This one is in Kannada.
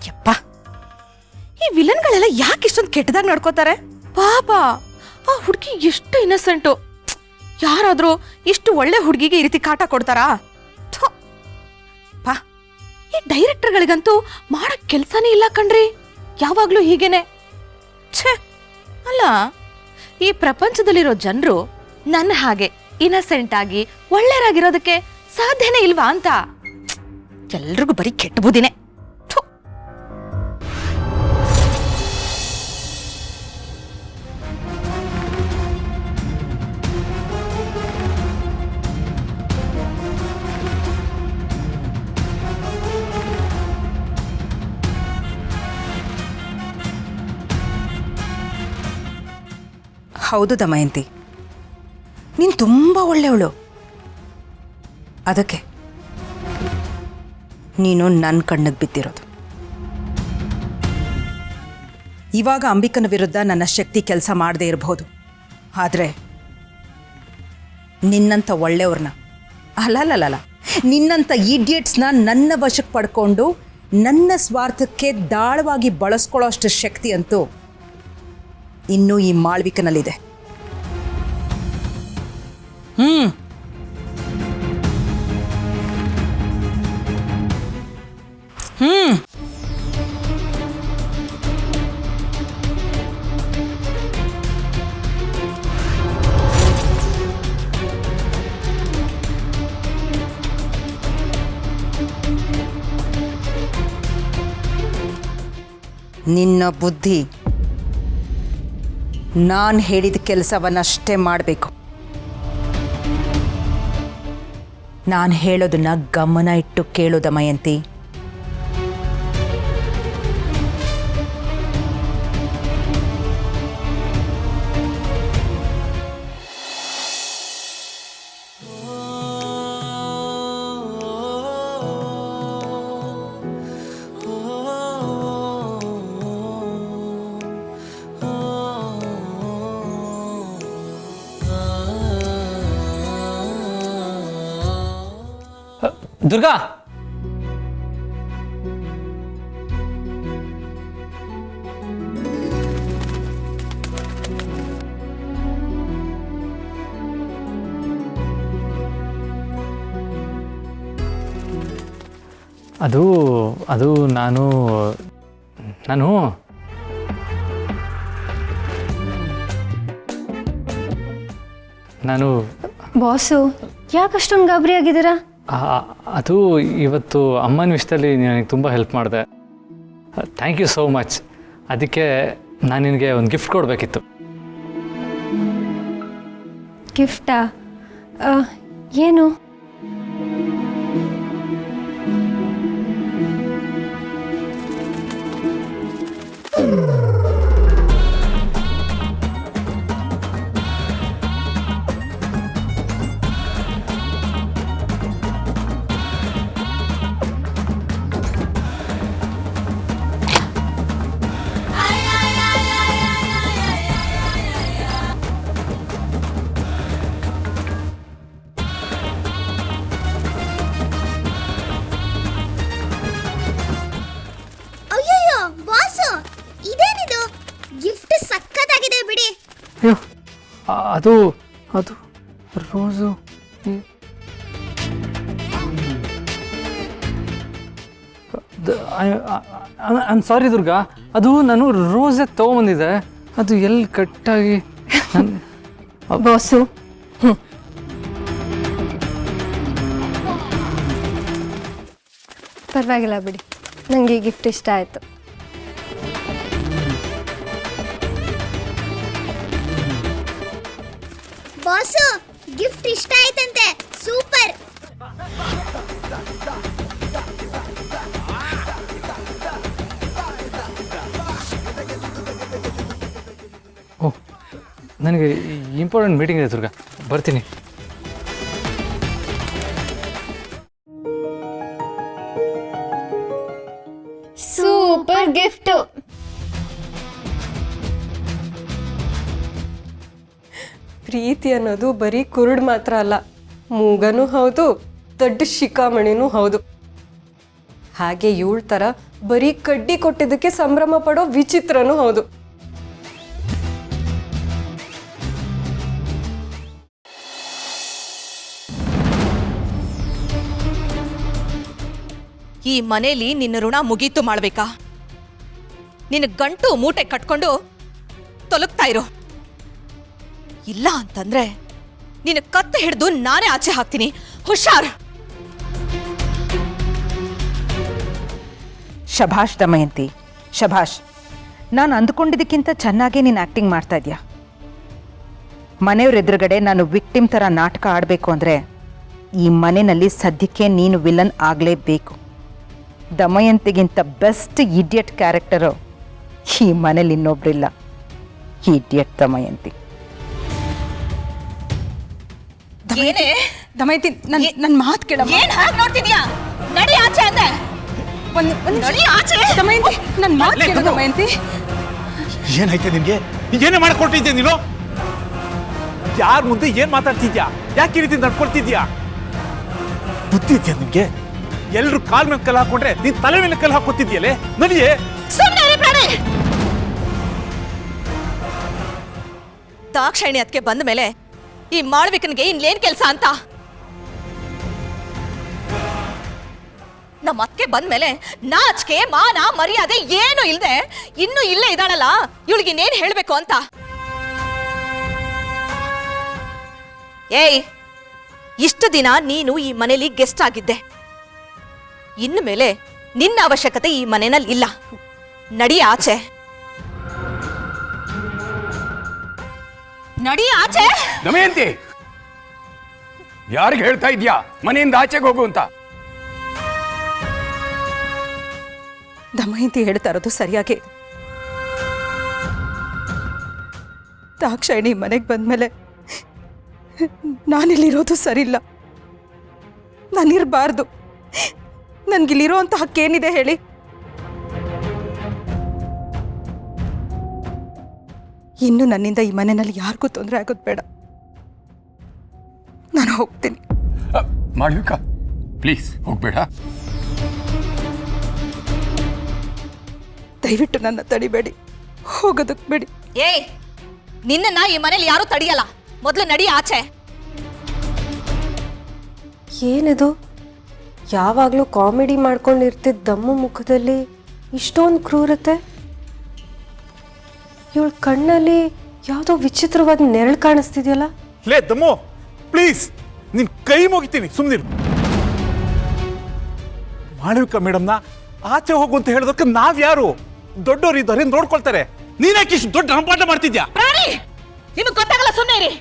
ಯಪ್ಪ, ಈ ವಿಲನ್ಗಳೆಲ್ಲ ಯಾಕೆ ಇಷ್ಟೊಂದು ಕೆಟ್ಟದಾಗಿ ನಡ್ಕೋತಾರೆ? ಪಾಪ ಆ ಹುಡುಗಿ ಎಷ್ಟು ಇನ್ನಸೆಂಟು. ಯಾರಾದ್ರೂ ಇಷ್ಟು ಒಳ್ಳೆ ಹುಡುಗಿಗೆ ಈ ರೀತಿ ಕಾಟ ಕೊಡ್ತಾರಾ? ಈ ಡೈರೆಕ್ಟರ್ಗಳಿಗಂತೂ ಮಾಡಕ್ ಕೆಲ್ಸನೇ ಇಲ್ಲ ಕಣ್ರಿ, ಯಾವಾಗ್ಲೂ ಹೀಗೇನೆ. ಛೇ, ಅಲ್ಲ, ಈ ಪ್ರಪಂಚದಲ್ಲಿರೋ ಜನರು ನನ್ನ ಹಾಗೆ ಇನ್ನಸೆಂಟ್ ಆಗಿ ಒಳ್ಳೆಯರಾಗಿರೋದಕ್ಕೆ ಸಾಧ್ಯನೇ ಇಲ್ವಾ ಅಂತ. ಎಲ್ರಿಗೂ ಬರೀ ಕೆಟ್ಟ ಬುದ್ಧಿನೇ. ಹೌದು ದಮಯಂತಿ, ನೀನು ತುಂಬ ಒಳ್ಳೆಯವಳು. ಅದಕ್ಕೆ ನೀನು ನನ್ನ ಕಣ್ಣಿಗೆ ಬಿದ್ದಿರೋದು. ಇವಾಗ ಅಂಬಿಕನ ವಿರುದ್ಧ ನನ್ನ ಶಕ್ತಿ ಕೆಲಸ ಮಾಡದೇ ಇರಬಹುದು, ಆದರೆ ನಿನ್ನಂಥ ಒಳ್ಳೆಯವ್ರನ್ನ ಅಲ್ಲಲ್ಲ ನಿನ್ನಂಥ ಇಡಿಯಟ್ಸ್ನ ನನ್ನ ವಶಕ್ಕೆ ಪಡ್ಕೊಂಡು ನನ್ನ ಸ್ವಾರ್ಥಕ್ಕೆ ದಾಳವಾಗಿ ಬಳಸ್ಕೊಳ್ಳೋ ಅಷ್ಟು ಶಕ್ತಿ ಅಂತೂ ಇನ್ನೂ ಈ ಮಾಳ್ವಿಕನಲ್ಲಿದೆ. ನಿನ್ನ ಬುದ್ಧಿ ನಾನು ಹೇಳಿದ ಕೆಲಸವನ್ನಷ್ಟೇ ಮಾಡಬೇಕು. ನಾನು ಹೇಳೋದನ್ನ ಗಮನ ಇಟ್ಟು ಕೇಳು ದಮಯಂತಿ. ದುರ್ಗಾ, ಅದು ನಾನು ಬಾಸು, ಯಾಕಷ್ಟೊಂದು ಗಾಬರಿ ಆಗಿದ್ದೀರಾ? ಅದು ಇವತ್ತು ಅಮ್ಮನ ವಿಷಯದಲ್ಲಿ ನನಗೆ ತುಂಬ ಹೆಲ್ಪ್ ಮಾಡಿದೆ. Thank you so much. ಅದಕ್ಕೆ ನಾನು ನಿನಗೆ ಒಂದು ಗಿಫ್ಟ್ ಕೊಡಬೇಕಿತ್ತು. ಗಿಫ್ಟಾ? ಏನು? ಅದು ರೋಸು. ಐ ಸಾರಿ ದುರ್ಗಾ, ಅದು ನಾನು ರೋಸೇ ತೊಗೊಂಬಂದಿದ್ದೆ, ಅದು ಎಲ್ಲಿ ಕಟ್ಟಾಗಿ. ಬಾಸು, ಪರವಾಗಿಲ್ಲ ಬಿಡಿ, ನನಗೆ ಈ ಗಿಫ್ಟ್ ಇಷ್ಟ ಆಯಿತು. ಬಾಸು, ಗಿಫ್ಟ್ ಇಷ್ಟ ಆಯ್ತಂತೆ. ಸೂಪರ್. ಓ, ನನಗೆ ಇಂಪಾರ್ಟೆಂಟ್ ಮೀಟಿಂಗ್ ಇದೆ ದುರ್ಗಾ, ಬರ್ತೀನಿ. Super gift. ಪ್ರೀತಿ ಅನ್ನೋದು ಬರೀ ಕುರುಡು ಮಾತ್ರ ಅಲ್ಲ, ಮೂಗನೂ ಹೌದು, ದೊಡ್ಡ ಶಿಖಾಮಣಿನೂ ಹೌದು. ಹಾಗೆ ಇವಳ ಥರ ಬರೀ ಕಡ್ಡಿ ಕೊಟ್ಟಿದ್ದಕ್ಕೆ ಸಂಭ್ರಮ ಪಡೋ ವಿಚಿತ್ರನೂ ಹೌದು. ಈ ಮನೇಲಿ ನಿನ್ನ ಋಣ ಮುಗೀತು ಮಾಡ್ಬೇಕಾ? ನಿನ್ನ ಗಂಟು ಮೂಟೆ ಕಟ್ಕೊಂಡು ತೊಲಗ್ತಾ ಇರೋ. ಇಲ್ಲ ಅಂತಂದ್ರೆ ನಿನ್ನ ಕತ್ತೆ ಹಿಡಿದು ನಾನೇ ಆಚೆ ಹಾಕ್ತೀನಿ. ಹುಷಾರ್. ಶಭಾಷ್ ದಮಯಂತಿ, ಶಭಾಷ್. ನಾನು ಅಂದ್ಕೊಂಡಿದ್ದಕ್ಕಿಂತ ಚೆನ್ನಾಗೇ ನೀನು ಆ್ಯಕ್ಟಿಂಗ್ ಮಾಡ್ತಾ ಇದೆಯಾ. ಮನೆಯವ್ರ ಎದುರುಗಡೆ ನಾನು ವಿಕ್ಟಿಮ್ ಥರ ನಾಟಕ ಆಡಬೇಕು ಅಂದರೆ ಈ ಮನೆಯಲ್ಲಿ ಸದ್ಯಕ್ಕೆ ನೀನು ವಿಲನ್ ಆಗಲೇಬೇಕು. ದಮಯಂತಿಗಿಂತ ಬೆಸ್ಟ್ ಇಡಿಯಟ್ ಕ್ಯಾರೆಕ್ಟರು ಈ ಮನೇಲಿ ಇನ್ನೊಬ್ರಿಲ್ಲ. ಇಡಿಯಟ್ ದಮಯಂತಿ. ದಮಯಂತಿ, ನನ್ನ ಮಾತು ಕೇಳ. ಏನ್ ಹಾಗೆ ನೋಡ್ತಿದ್ಯಾ? ನಡಿ ಆಚೆ ಅಂದೆ. ನಡಿ ಆಚೆ. ದಮಯಂತಿ, ನನ್ನ ಮಾತು ಕೇಳು ದಮಯಂತಿ. ಏನಾಯ್ತು ನಿನ್ಗೆ? ಏನೇ ಮಾಡ್ಕೊಟ್ಟಿದ್ಯಾ ನೀನು? ಯಾರ ಮುಂದೆ ಏನ್ ಮಾತಾಡ್ತಿದ್ಯಾ? ಯಾಕೆ ಈ ರೀತಿ ನಡ್ಕೊಳ್ತಿದ್ಯಾ? ಬುದ್ಧಿ ಇದೆಯಾ ನಿನ್ಗೆ? ಎಲ್ರು ಕಾಲ್ ಮೇಲೆ ಕಲ್ಲು ಹಾಕೊಂಡ್ರೆ ನೀನ್ ತಲೆ ಮೇಲೆ ಕಲ್ಲು ಹಾಕೋತಿದ್ಯಲ್ಲೇ. ನಡಿಯೇ. ದಾಕ್ಷಾಯಿಣಿ ಅದಕ್ಕೆ ಬಂದ ಮೇಲೆ ಈ ಮಾಳ್ವಿಕನ್ಗೆ ಇನ್ನೇನ್ ಕೆಲಸ ಅಂತ? ನಮ್ಮ ಅಕ್ಕೆ ಬಂದ್ಮೇಲೆ ನಾಚಿಕೆ ಮಾನ ಮರ್ಯಾದೆ ಏನು ಇಲ್ದೆ ಇನ್ನೂ ಇಲ್ಲೇ ಇದ್ದಾಳಲ್ಲ, ಇವಳಿಗೆ ಇನ್ನೇನ್ ಹೇಳ್ಬೇಕು ಅಂತ? ಏಯ್, ಇಷ್ಟು ದಿನ ನೀನು ಈ ಮನೇಲಿ ಗೆಸ್ಟ್ ಆಗಿದ್ದೆ. ಇನ್ನು ಮೇಲೆ ನಿನ್ನ ಅವಶ್ಯಕತೆ ಈ ಮನೆಯಲ್ಲಿ ಇಲ್ಲ. ನಡಿ ಆಚೆ. ನಡಿ ಆಚೆ. ದಮಯಂತಿ, ಯಾರಿಗೆ ಹೇಳ್ತಾ ಇದ್ಯಾ ಮನೆಯಿಂದ ಆಚೆಗೆ ಹೋಗು ಅಂತ? ದಮಯಂತಿ ಹೇಳ್ತಾ ಇರೋದು ಸರಿಯಾಗಿ. ದಾಕ್ಷಾಯಿಣಿ ಮನೆಗೆ ಬಂದಮೇಲೆ ನಾನಿಲ್ಲಿರೋದು ಸರಿಯಿಲ್ಲ. ನಾನಿರಬಾರ್ದು. ನನಗಿಲ್ಲಿರೋ ಅಂತ ಹಕ್ಕೇನಿದೆ ಹೇಳಿ? ಇನ್ನು ನನ್ನಿಂದ ಈ ಮನೆಯಲ್ಲಿ ಯಾರಿಗೂ ತೊಂದರೆ ಆಗೋದು ಬೇಡ. ನಾನು ಹೋಗ್ತೀನಿ. ಮಾಳ್ವಿಕಾ, ಪ್ಲೀಸ್ ಹೋಗ್ಬೇಡ. ದಯವಿಟ್ಟು ನನ್ನ ತಡಿಬೇಡಿ, ಹೋಗೋದಕ್ಕೆ ಬೇಡಿ. ಏಯ್, ನಿನ್ನನ್ನ ಈ ಮನೇಲಿ ಯಾರೂ ತಡಿಯಲ್ಲ. ಮೊದಲು ನಡಿ ಆಚೆ. ಏನಿದು? ಯಾವಾಗಲೂ ಕಾಮಿಡಿ ಮಾಡ್ಕೊಂಡಿರ್ತಿದ್ದ ದಮ್ಮು ಮುಖದಲ್ಲಿ ಇಷ್ಟೊಂದು ಕ್ರೂರತೆ. ಇವಳ ಕಣ್ಣಲ್ಲಿ ಯಾವುದೋ ವಿಚಿತ್ರವಾದ ನೆರಳು ಕಾಣಿಸ್ತಿದೆಯಲ್ಲ. ಲೇ ದಮ್ಮು, ಪ್ಲೀಸ್ ನಿನ್ ಕೈ ಮುಗಿತೀನಿ, ಸುಮ್ಮನಿರು. ಮಾಳವಿಕಾ ಮೇಡಮ್ನ ಆಚೆ ಹೋಗು ಅಂತ ಹೇಳೋದಕ್ಕೆ ನಾವ್ಯಾರು? ದೊಡ್ಡವರು ಇದ್ದಾರೆ, ನೋಡ್ಕೊಳ್ತಾರೆ. ನೀನ್ಯಾಕೆ ಇಷ್ಟು ದೊಡ್ಡ ಹಂಪಾಟ ಮಾಡ್ತಿದ್ಯಾ? ಪ್ರಾಣಿ, ನಿಮಗೆ ಗೊತ್ತಾಗಲ್ಲ, ಸುಮ್ಮನೆ ಇರಿ.